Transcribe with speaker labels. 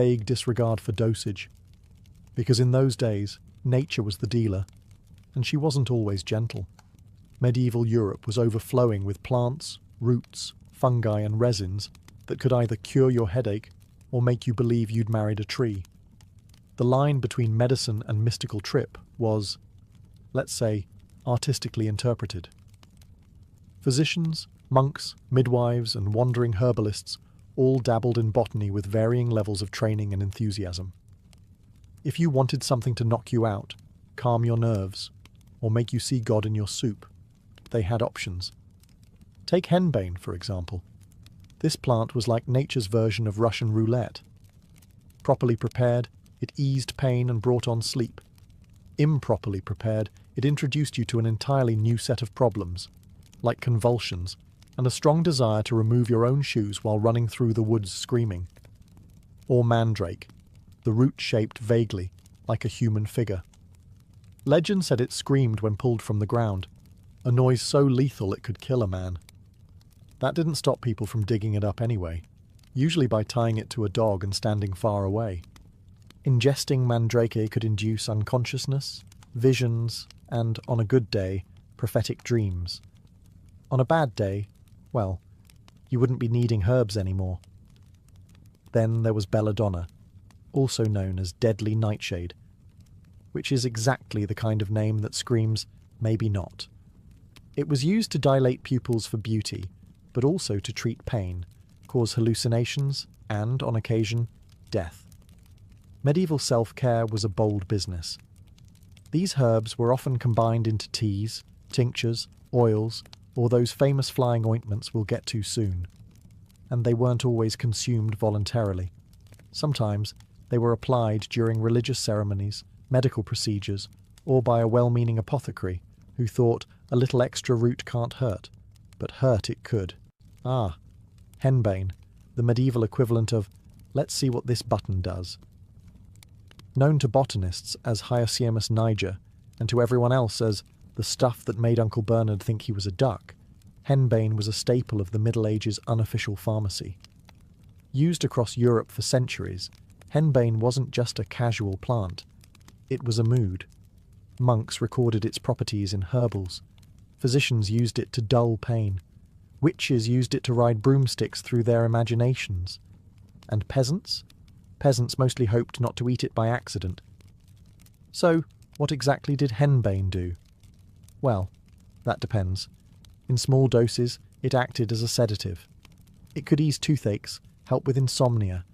Speaker 1: vague disregard for dosage, because in those days, nature was the dealer, and she wasn't always gentle. Medieval Europe was overflowing with plants, roots, fungi and resins that could either cure your headache or make you believe you'd married a tree. The line between medicine and mystical trip was, let's say, artistically interpreted. Physicians, monks, midwives, and wandering herbalists all dabbled in botany with varying levels of training and enthusiasm. If you wanted something to knock you out, calm your nerves, or make you see God in your soup, they had options. Take henbane, for example. This plant was like nature's version of Russian roulette. Properly prepared, it eased pain and brought on sleep. Improperly prepared, it introduced you to an entirely new set of problems, like convulsions and a strong desire to remove your own shoes while running through the woods screaming. Or mandrake, the root shaped vaguely, like a human figure. Legend said it screamed when pulled from the ground, a noise so lethal it could kill a man. That didn't stop people from digging it up anyway, usually by tying it to a dog and standing far away. Ingesting mandrake could induce unconsciousness, visions, and, on a good day, prophetic dreams. On a bad day, well, you wouldn't be needing herbs anymore. Then there was belladonna, also known as deadly nightshade, which is exactly the kind of name that screams, maybe not. It was used to dilate pupils for beauty, but also to treat pain, cause hallucinations, and, on occasion, death. Medieval self-care was a bold business. These herbs were often combined into teas, tinctures, oils, or those famous flying ointments we'll get to soon. And they weren't always consumed voluntarily. Sometimes they were applied during religious ceremonies, medical procedures, or by a well-meaning apothecary who thought a little extra root can't hurt, but hurt it could. Ah, henbane, the medieval equivalent of, let's see what this button does. Known to botanists as Hyoscyamus niger, and to everyone else as the stuff that made Uncle Bernard think he was a duck, henbane was a staple of the Middle Ages' unofficial pharmacy. Used across Europe for centuries, henbane wasn't just a casual plant. It was a mood. Monks recorded its properties in herbals. Physicians used it to dull pain. Witches used it to ride broomsticks through their imaginations. And peasants? Peasants mostly hoped not to eat it by accident. So, what exactly did henbane do? Well, that depends. In small doses, it acted as a sedative. It could ease toothaches, help with insomnia,